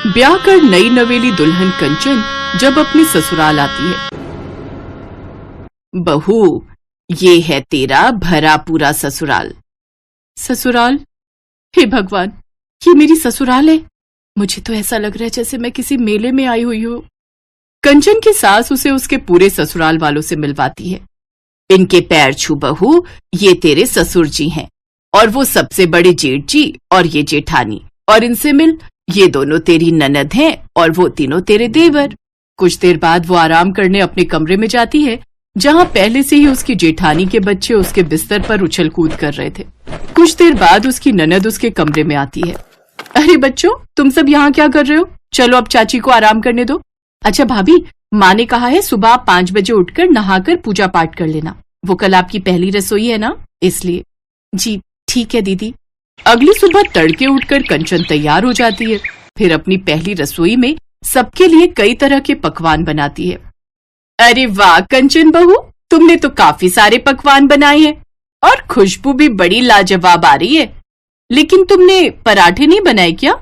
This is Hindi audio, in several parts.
ब्याह कर नई नवेली दुल्हन कंचन जब अपने ससुराल आती है। बहू, ये है तेरा भरा पूरा ससुराल। ससुराल? हे भगवान, ये मेरी ससुराल है? मुझे तो ऐसा लग रहा है जैसे मैं किसी मेले में आई हुई हूँ। कंचन की सास उसे उसके पूरे ससुराल वालों से मिलवाती है। इनके पैर छू बहू, ये तेरे ससुर जी हैं, और वो सबसे बड़े जेठ जी और ये जेठानी, और इनसे मिल, ये दोनों तेरी ननद हैं और वो तीनों तेरे देवर। कुछ देर बाद वो आराम करने अपने कमरे में जाती है, जहाँ पहले से ही उसकी जेठानी के बच्चे उसके बिस्तर पर उछल कूद कर रहे थे। कुछ देर बाद उसकी ननद उसके कमरे में आती है। अरे बच्चों, तुम सब यहाँ क्या कर रहे हो? चलो अब चाची को आराम करने दो। अच्छा भाभी, माँ ने कहा है सुबह 5 बजे उठकर नहाकर पूजा पाठ कर लेना। वो कल आपकी पहली रसोई है ना, इसलिए। जी ठीक है दीदी। अगली सुबह तड़के उठकर कंचन तैयार हो जाती है। फिर अपनी पहली रसोई में सबके लिए कई तरह के पकवान बनाती है। अरे वाह कंचन बहू, तुमने तो काफी सारे पकवान बनाए हैं और खुशबू भी बड़ी लाजवाब आ रही है। लेकिन तुमने पराठे नहीं बनाए क्या?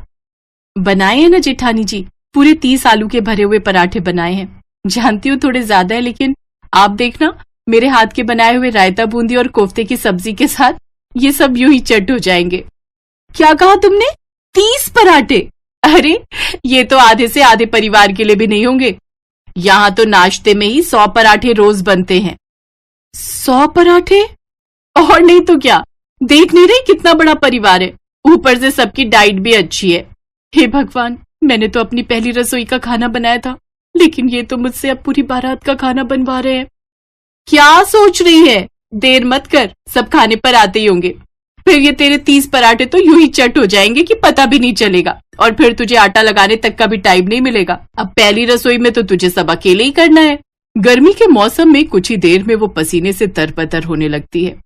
बनाए हैं ना जेठानी जी, पूरे 30 आलू के भरे हुए पराठे बनाए हैं। जानती हूँ थोड़े ज्यादा है, लेकिन आप देखना मेरे हाथ के बनाए हुए रायता बूंदी और कोफ्ते की सब्जी के साथ ये सब यूं ही चट हो जाएंगे। क्या कहा तुमने? 30 पराठे? अरे ये तो आधे से आधे परिवार के लिए भी नहीं होंगे। यहाँ तो नाश्ते में ही 100 पराठे रोज बनते हैं। 100 पराठे? और नहीं तो क्या, देख नहीं रही कितना बड़ा परिवार है, ऊपर से सबकी डाइट भी अच्छी है। हे भगवान, मैंने तो अपनी पहली रसोई का खाना बनाया था, लेकिन ये तो मुझसे अब पूरी बारात का खाना बनवा रहे हैं। क्या सोच रही है? देर मत कर, सब खाने पर आते ही होंगे। फिर ये तेरे 30 पराठे तो यूं ही चट हो जाएंगे कि पता भी नहीं चलेगा, और फिर तुझे आटा लगाने तक का भी टाइम नहीं मिलेगा। अब पहली रसोई में तो तुझे सब अकेले ही करना है। गर्मी के मौसम में कुछ ही देर में वो पसीने से तरबतर होने लगती है।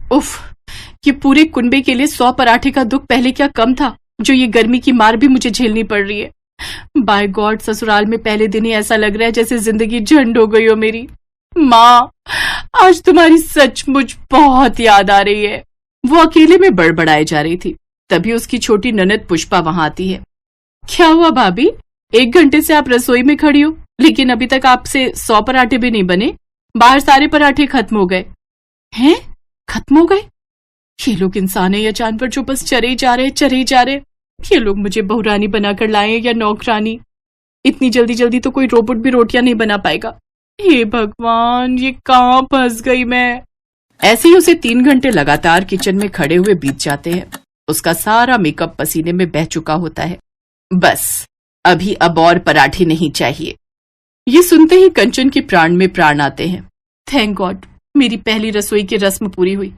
उफ, ये पूरे कुनबे के लिए 100 पराठे का दुख पहले क्या कम था, जो ये गर्मी की मार भी मुझे झेलनी पड़ रही है। बाय गॉड, ससुराल में पहले दिन ही ऐसा लग रहा है जैसे जिंदगी झंड हो गई हो मेरी। माँ, आज तुम्हारी सचमुच बहुत याद आ रही है। वो अकेले में बड़बड़ाए जा रही थी, तभी उसकी छोटी ननद पुष्पा वहां आती है। क्या हुआ भाभी, 1 घंटे से आप रसोई में खड़ी हो, लेकिन अभी तक आपसे 100 पराठे भी नहीं बने। बाहर सारे पराठे खत्म हो गए हैं। खत्म हो गए? ये लोग इंसान है या जानवर जो बस चरे ही जा रहे। ये लोग मुझे बहुरानी बनाकर लाए या नौकरानी? इतनी जल्दी जल्दी तो कोई रोबोट भी रोटियां नहीं बना पाएगा। हे भगवान, ये कहाँ फंस गई मैं। ऐसे ही उसे 3 घंटे लगातार किचन में खड़े हुए बीत जाते हैं। उसका सारा मेकअप पसीने में बह चुका होता है। बस अभी अब और पराठे नहीं चाहिए। ये सुनते ही कंचन के प्राण में प्राण आते हैं। थैंक गॉड, मेरी पहली रसोई की रस्म पूरी हुई।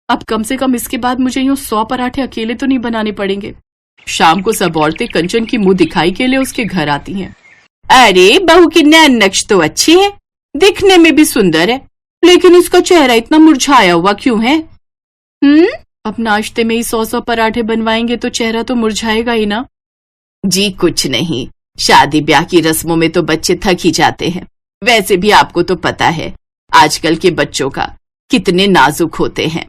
अब कम से कम इसके बाद मुझे यूं 100 पराठे अकेले तो नहीं बनाने पड़ेंगे। शाम को सब औरतें कंचन की मुंह दिखाई के लिए उसके घर आती हैं। अरे बहू की नैन नक्श तो अच्छी है, दिखने में भी सुंदर है, लेकिन इसका चेहरा इतना मुरझाया हुआ क्यों है? अब नाश्ते में ही 100 पराठे बनवाएंगे तो चेहरा तो मुरझाएगा ही ना। जी कुछ नहीं, शादी ब्याह की रस्मों में तो बच्चे थक ही जाते हैं। वैसे भी आपको तो पता है आजकल के बच्चों का कितने नाजुक होते हैं।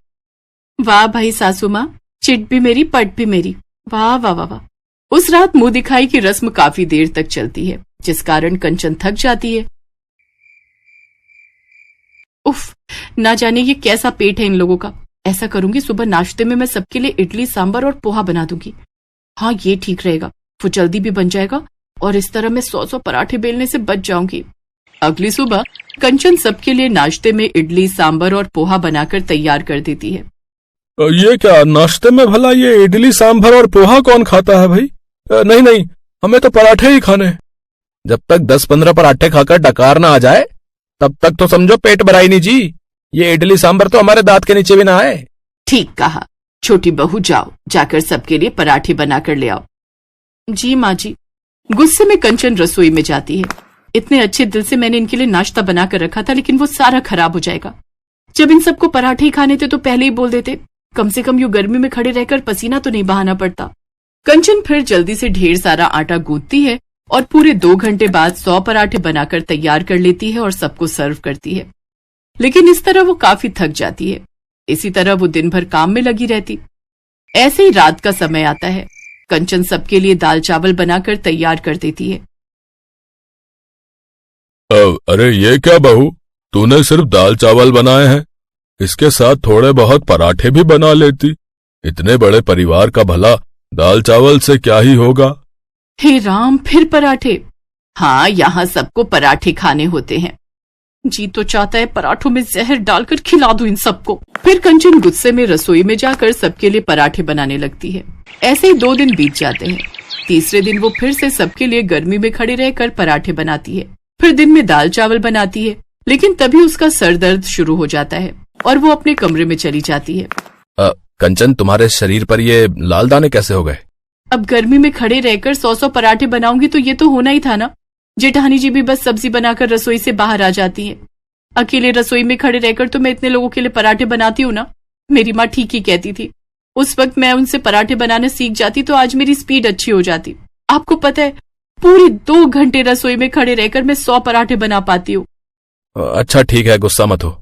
वाह भाई सासू माँ, चिट भी मेरी पट भी मेरी। वाह वाह वाह वाह। उस रात मुंह दिखाई की रस्म काफी देर तक चलती है, जिस कारण कंचन थक जाती है। उफ, ना जाने ये कैसा पेट है इन लोगों का। ऐसा करूंगी, सुबह नाश्ते में मैं सबके लिए इडली सांभर और पोहा बना दूंगी। हाँ ये ठीक रहेगा, वो जल्दी भी बन जाएगा और इस तरह मैं 100 पराठे बेलने से बच जाऊंगी। अगली सुबह कंचन सबके लिए नाश्ते में इडली सांभर और पोहा बनाकर तैयार कर देती है। ये क्या नाश्ते में भला ये इडली सांभर और पोहा कौन खाता है भाई? नहीं नहीं, हमें तो पराठे ही खाने। जब तक 10-15 पराठे खाकर डकार ना आ जाए तब तक तो समझो पेट भरा ही नहीं जी। ये इडली सांभर तो हमारे दांत के नीचे भी ना आए। ठीक कहा, छोटी बहू जाओ, जाकर सबके लिए पराठे बनाकर ले आओ। जी माँ जी। गुस्से में कंचन रसोई में जाती है। इतने अच्छे दिल से मैंने इनके लिए नाश्ता बनाकर रखा था, लेकिन वो सारा खराब हो जाएगा। जब इन सबको पराठे ही खाने थे तो पहले ही बोल देते, कम से कम यूं गर्मी में खड़े रहकर पसीना तो नहीं बहाना पड़ता। कंचन फिर जल्दी से ढेर सारा आटा गूंथती है और पूरे 2 घंटे बाद 100 पराठे बनाकर तैयार कर लेती है और सबको सर्व करती है। लेकिन इस तरह वो काफी थक जाती है। इसी तरह वो दिन भर काम में लगी रहती। ऐसे ही रात का समय आता है। कंचन सबके लिए दाल चावल बनाकर तैयार कर देती है। अरे ये क्या बहू, तूने सिर्फ दाल चावल बनाए हैं? इसके साथ थोड़े बहुत पराठे भी बना लेती। इतने बड़े परिवार का भला दाल चावल से क्या ही होगा। हे राम, फिर पराठे? हाँ, यहाँ सबको पराठे खाने होते हैं। जी तो चाहता है पराठों में जहर डालकर खिला दूं इन सबको। फिर कंचन गुस्से में रसोई में जाकर सबके लिए पराठे बनाने लगती है। ऐसे ही 2 दिन बीत जाते हैं। तीसरे दिन वो फिर से सबके लिए गर्मी में खड़े रहकर पराठे बनाती है। फिर दिन में दाल चावल बनाती है, लेकिन तभी उसका सर दर्द शुरू हो जाता है और वो अपने कमरे में चली जाती है। कंचन, तुम्हारे शरीर पर ये लाल दाने कैसे हो गए? अब गर्मी में खड़े रहकर 100 पराठे बनाऊंगी तो ये तो होना ही था ना। जेठानी जी भी बस सब्जी बनाकर रसोई से बाहर आ जाती है। अकेले रसोई में खड़े रहकर तो मैं इतने लोगों के लिए पराठे बनाती हूँ ना। मेरी माँ ठीक ही कहती थी। उस वक्त मैं उनसे पराठे बनाने सीख जाती तो आज मेरी स्पीड अच्छी हो जाती। आपको पता है, पूरी 2 घंटे रसोई में खड़े रहकर मैं 100 पराठे बना पाती हूँ। अच्छा ठीक है, गुस्सा मत हो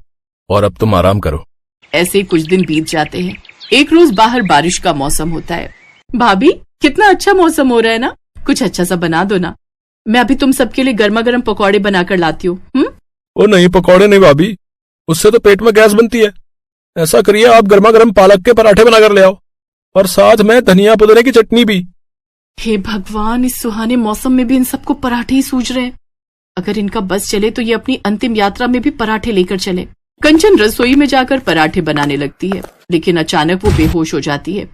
और अब तुम आराम करो। ऐसे कुछ दिन बीत जाते हैं। एक रोज बाहर बारिश का मौसम होता है। भाभी, कितना अच्छा मौसम हो रहा है ना, कुछ अच्छा सा बना दो ना। मैं अभी तुम सबके लिए गर्मा गर्म पकौड़े बनाकर लाती हूँ। ओ नहीं, पकौड़े नहीं भाभी, उससे तो पेट में गैस बनती है। ऐसा करिए, आप गर्मा गर्म पालक के पराठे बनाकर ले आओ और साथ में धनिया पुदीने की चटनी भी। हे भगवान, इस सुहाने मौसम में भी इन सबको पराठे ही सूझ रहे हैं। अगर इनका बस चले तो ये अपनी अंतिम यात्रा में भी पराठे लेकर चले। कंचन रसोई में जाकर पराठे बनाने लगती है, लेकिन अचानक वो बेहोश हो जाती है।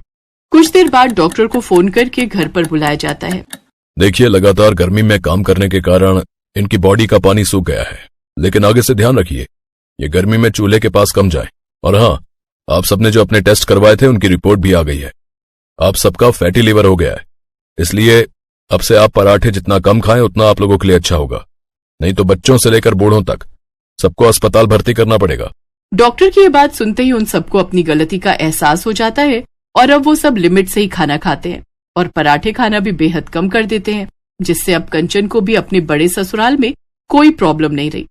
कुछ देर बाद डॉक्टर को फोन करके घर पर बुलाया जाता है। देखिए, लगातार गर्मी में काम करने के कारण इनकी बॉडी का पानी सूख गया है, लेकिन आगे से ध्यान रखिए ये गर्मी में चूल्हे के पास कम जाए। और हाँ, आप सबने जो अपने टेस्ट करवाए थे उनकी रिपोर्ट भी आ गई है। आप सबका फैटी लिवर हो गया है, इसलिए अब से आप पराठे जितना कम खाएं उतना आप लोगों के लिए अच्छा होगा। नहीं तो बच्चों से लेकर बूढ़ों तक सबको अस्पताल भर्ती करना पड़ेगा। डॉक्टर की ये बात सुनते ही उन सबको अपनी गलती का एहसास हो जाता है और अब वो सब लिमिट से ही खाना खाते हैं और पराठे खाना भी बेहद कम कर देते हैं, जिससे अब कंचन को भी अपने बड़े ससुराल में कोई प्रॉब्लम नहीं रही।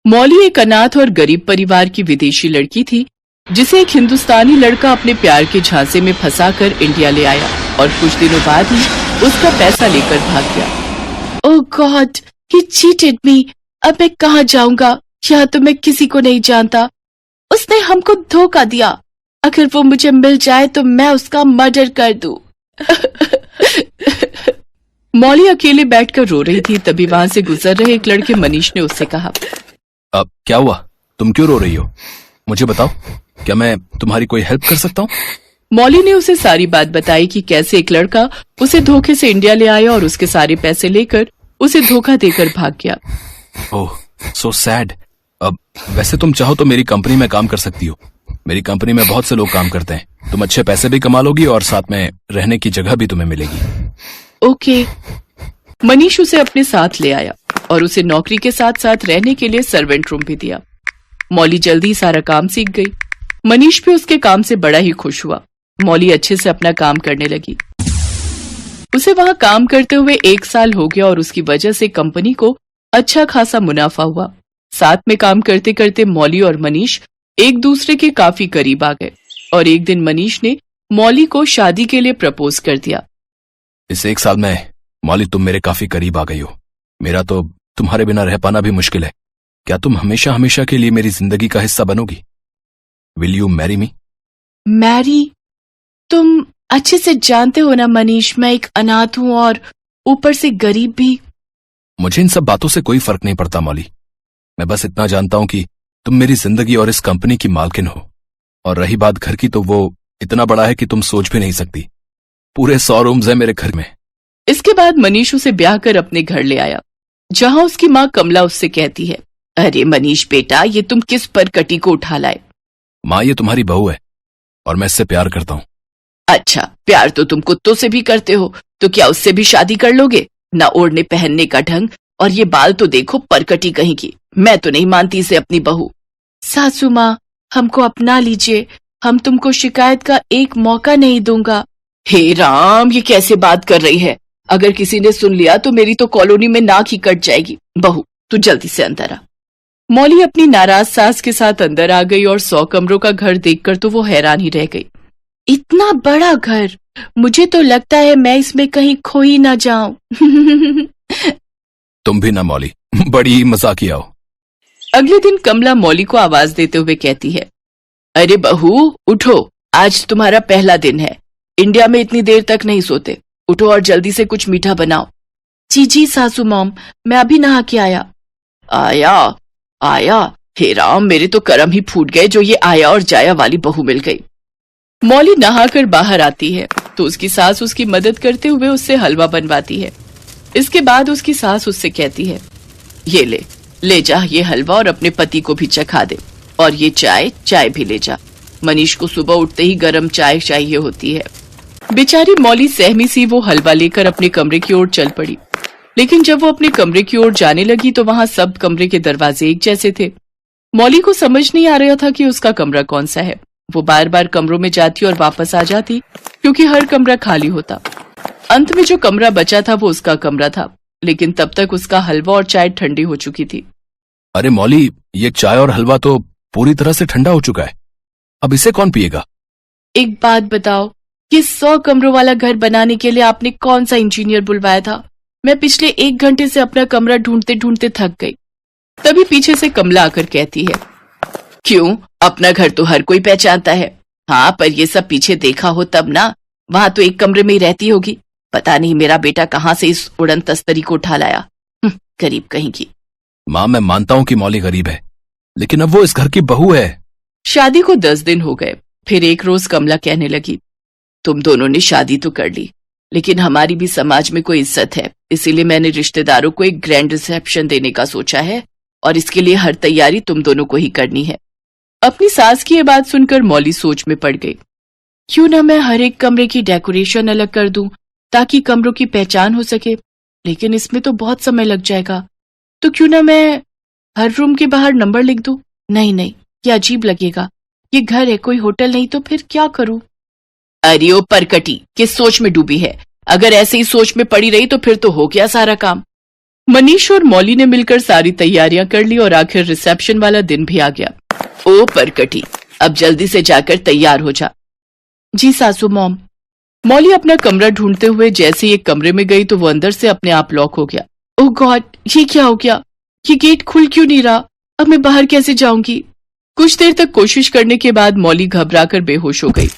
मौली एक अनाथ और गरीब परिवार की विदेशी लड़की थी, जिसे एक हिंदुस्तानी लड़का अपने प्यार के झांसे में फंसाकर इंडिया ले आया और कुछ दिनों बाद ही उसका पैसा लेकर भाग गया। ओह गॉड, ही चीटेड मी। अब मैं कहाँ जाऊंगा? यहाँ तो मैं किसी को नहीं जानता। उसने हमको धोखा दिया। अगर वो मुझे मिल जाए तो मैं उसका मर्डर कर दूं। मौली अकेले बैठकर रो रही थी, तभी वहां से गुजर रहे एक लड़के मनीष ने उससे कहा, अब क्या हुआ? तुम क्यों रो रही हो? मुझे बताओ, क्या मैं तुम्हारी कोई हेल्प कर सकता हूँ? मौली ने उसे सारी बात बताई कि कैसे एक लड़का उसे धोखे से इंडिया ले आया और उसके सारे पैसे लेकर उसे धोखा देकर भाग गया। ओह, सो सैड। अब वैसे तुम चाहो तो मेरी कंपनी में काम कर सकती हो। मेरी कंपनी में बहुत से लोग काम करते हैं। तुम अच्छे पैसे भी कमा लोगी और साथ में रहने की जगह भी तुम्हें मिलेगी। ओके। मनीष उसे अपने साथ ले आया और उसे नौकरी के साथ साथ रहने के लिए सर्वेंट रूम भी दिया। मौली जल्दी सारा काम सीख गई। मनीष भी उसके काम से बड़ा ही खुश हुआ। मौली अच्छे से अपना काम करने लगी। उसे वहां काम करते हुए 1 साल हो गया और उसकी वजह से कंपनी को अच्छा खासा मुनाफा हुआ। साथ में काम करते करते मौली और मनीष एक दूसरे के काफी करीब आ गए और एक दिन मनीष ने मौली को शादी के लिए प्रपोज कर दिया। इस 1 साल में मौली तुम मेरे काफी करीब आ गई हो। मेरा तो तुम्हारे बिना रह पाना भी मुश्किल है। क्या तुम हमेशा हमेशा के लिए मेरी जिंदगी का हिस्सा बनोगी? Will you marry me? Marry? तुम अच्छे से जानते हो ना मनीष, मैं एक अनाथ हूँ और ऊपर से गरीब भी। मुझे इन सब बातों से कोई फर्क नहीं पड़ता मौली। मैं बस इतना जानता हूं कि तुम मेरी जिंदगी और इस कंपनी की मालकिन हो। और रही बात घर की, तो वो इतना बड़ा है कि तुम सोच भी नहीं सकती। पूरे 100 रूम्स हैं मेरे घर में। इसके बाद मनीष उसे ब्याह कर अपने घर ले आया, जहां उसकी माँ कमला उससे कहती है, अरे मनीष बेटा, ये तुम किस परकटी को उठा लाए? माँ, ये तुम्हारी बहू है और मैं इससे प्यार करता हूँ। अच्छा, प्यार तो तुम कुत्तों से भी करते हो, तो क्या उससे भी शादी कर लोगे? ना ओढ़ने पहनने का ढंग, और ये बाल तो देखो, परकटी कहीं की। मैं तो नहीं मानती इसे अपनी बहू। सासू माँ, हमको अपना लीजिए, हम तुमको शिकायत का एक मौका नहीं दूंगा। हे राम, ये कैसे बात कर रही है? अगर किसी ने सुन लिया तो मेरी तो कॉलोनी में नाक ही कट जाएगी। बहू, तू जल्दी से अंदर आ। मौली अपनी नाराज सास के साथ अंदर आ गई और 100 कमरों का घर देखकर तो वो हैरान ही रह गई। इतना बड़ा घर, मुझे तो लगता है मैं इसमें कहीं खो ही ना जाऊं। तुम भी ना मौली, बड़ी मजाकिया हो। अगले दिन कमला मौली को आवाज देते हुए कहती है, अरे बहू उठो, आज तुम्हारा पहला दिन है। इंडिया में इतनी देर तक नहीं सोते, उठो और जल्दी से कुछ मीठा बनाओ। जी जी सासू मॉम, मैं अभी नहा के आया। आया आया, हे राम, मेरे तो करम ही फूट गए जो ये आया और जाया वाली बहू मिल गई। मौली नहाकर बाहर आती है तो उसकी सास उसकी मदद करते हुए उससे हलवा बनवाती है। इसके बाद उसकी सास उससे कहती है, ये ले जा ये हलवा और अपने पति को भी चखा दे, और ये चाय भी ले जा। मनीष को सुबह उठते ही गरम चाय चाहिए होती है। बेचारी मौली सहमी सी वो हलवा लेकर अपने कमरे की ओर चल पड़ी, लेकिन जब वो अपने कमरे की ओर जाने लगी तो वहां सब कमरे के दरवाजे एक जैसे थे। मौली को समझ नहीं आ रहा था कि उसका कमरा कौन सा है। वो बार बार कमरों में जाती और वापस आ जाती क्योंकि हर कमरा खाली होता। अंत में जो कमरा बचा था वो उसका कमरा था, लेकिन तब तक उसका हलवा और चाय ठंडी हो चुकी थी। अरे मौली, ये चाय और हलवा तो पूरी तरह से ठंडा हो चुका है, अब इसे कौन पिएगा? एक बात बताओ, ये 100 कमरों वाला घर बनाने के लिए आपने कौन सा इंजीनियर बुलवाया था? मैं पिछले 1 घंटे से अपना कमरा ढूंढते ढूंढते थक गई। तभी पीछे से कमला आकर कहती है, क्यों, अपना घर तो हर कोई पहचानता है। हाँ, पर ये सब पीछे देखा हो तब ना, वहां तो एक कमरे में ही रहती होगी। पता नहीं मेरा बेटा कहाँ से इस उड़न तस्तरी को उठा लाया। गरीब कहीं की। माँ, मैं मानता हूँ कि मौली गरीब है, लेकिन अब वो इस घर की बहू है। शादी को 10 दिन हो गए। फिर एक रोज कमला कहने लगी, तुम दोनों ने शादी तो कर ली, लेकिन हमारी भी समाज में कोई इज्जत है, इसीलिए मैंने रिश्तेदारों को एक ग्रैंड रिसेप्शन देने का सोचा है, और इसके लिए हर तैयारी तुम दोनों को ही करनी है। अपनी सास की ये बात सुनकर मौली सोच में पड़ गई। क्यों ना मैं हर एक कमरे की डेकोरेशन अलग कर दूं ताकि कमरों की पहचान हो सके, लेकिन इसमें तो बहुत समय लग जाएगा। तो क्यों ना मैं हर रूम के बाहर नंबर लिख दूं? नहीं, ये अजीब लगेगा। ये घर है, कोई होटल नहीं, तो फिर क्या करूं? अरे ओ परकटी, किस सोच में डूबी है? अगर ऐसे ही सोच में पड़ी रही तो फिर तो हो गया सारा काम। मनीष और मौली ने मिलकर सारी तैयारियां कर ली और आखिर रिसेप्शन वाला दिन भी आ गया। ओ परकटी, अब जल्दी से जाकर तैयार हो जा। जी सासू मॉम। मौली अपना कमरा ढूंढते हुए जैसे ही एक कमरे में गई तो वो अंदर से अपने आप लॉक हो गया। ओह गॉड, ये क्या हो गया? ये गेट खुल क्यों नहीं रहा? अब मैं बाहर कैसे जाऊंगी? कुछ देर तक कोशिश करने के बाद मौली घबराकर बेहोश हो गई।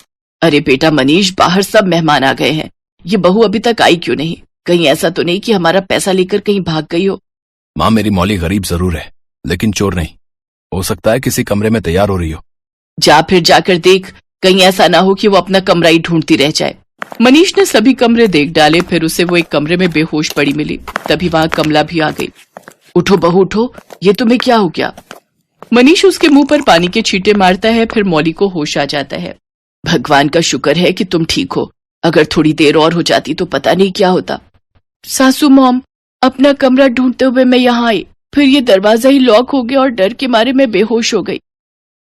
अरे बेटा मनीष, बाहर सब मेहमान आ गए हैं, ये बहू अभी तक आई क्यों नहीं? कहीं ऐसा तो नहीं कि हमारा पैसा लेकर कहीं भाग गई हो? माँ, मेरी मौली गरीब जरूर है, लेकिन चोर नहीं। हो सकता है किसी कमरे में तैयार हो रही हो। जा फिर जाकर देख, कहीं ऐसा ना हो कि वो अपना कमरा ही ढूंढती रह जाए। मनीष ने सभी कमरे देख डाले, फिर उसे वो एक कमरे में बेहोश पड़ी मिली। तभी वहां कमला भी आ गई। उठो बहू उठो, ये तुम्हें क्या हो गया? मनीष उसके मुंह पर पानी के छींटे मारता है, फिर मौली को होश आ जाता है। भगवान का शुक्र है कि तुम ठीक हो, अगर थोड़ी देर और हो जाती तो पता नहीं क्या होता। सासू मॉम, अपना कमरा ढूंढते हुए मैं यहाँ आई, फिर ये दरवाजा ही लॉक हो गया और डर के मारे मैं बेहोश हो गई।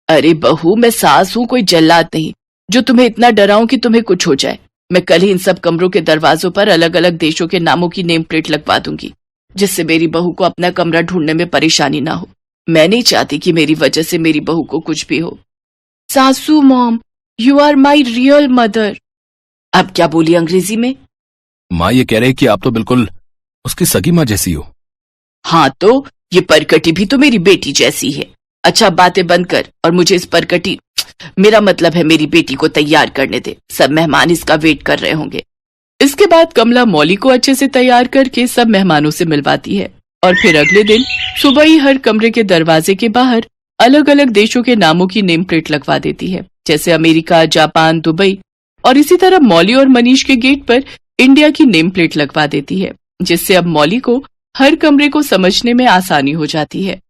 अरे बहू, मैं सास हूँ, कोई जल्लाद नहीं जो तुम्हें इतना डराऊं कि तुम्हें कुछ हो जाए। मैं कल ही इन सब कमरों के दरवाजों पर अलग अलग देशों के नामों की नेम प्लेट लगवा दूंगी, जिससे मेरी बहू को अपना कमरा ढूंढने में परेशानी ना हो। मैं नहीं चाहती कि मेरी वजह से मेरी बहू को कुछ भी हो। सासू mom, you are my real mother. अब क्या बोली अंग्रेजी में? माँ ये कह रही कि आप तो बिल्कुल उसकी सगी माँ जैसी हो। हाँ, तो ये परकटी भी तो मेरी बेटी जैसी है। अच्छा, बातें बंद कर और मुझे इस परकटी, मेरा मतलब है मेरी बेटी को तैयार करने दे। सब मेहमान इसका वेट कर रहे होंगे। इसके बाद कमला मौली को अच्छे से तैयार करके सब मेहमानों से मिलवाती है, और फिर अगले दिन सुबह ही हर कमरे के दरवाजे के बाहर अलग अलग देशों के नामों की नेम प्लेट लगवा देती है, जैसे अमेरिका, जापान, दुबई। और इसी तरह मौली और मनीष के गेट पर इंडिया की नेम प्लेट लगवा देती है, जिससे अब मौली को हर कमरे को समझने में आसानी हो जाती है।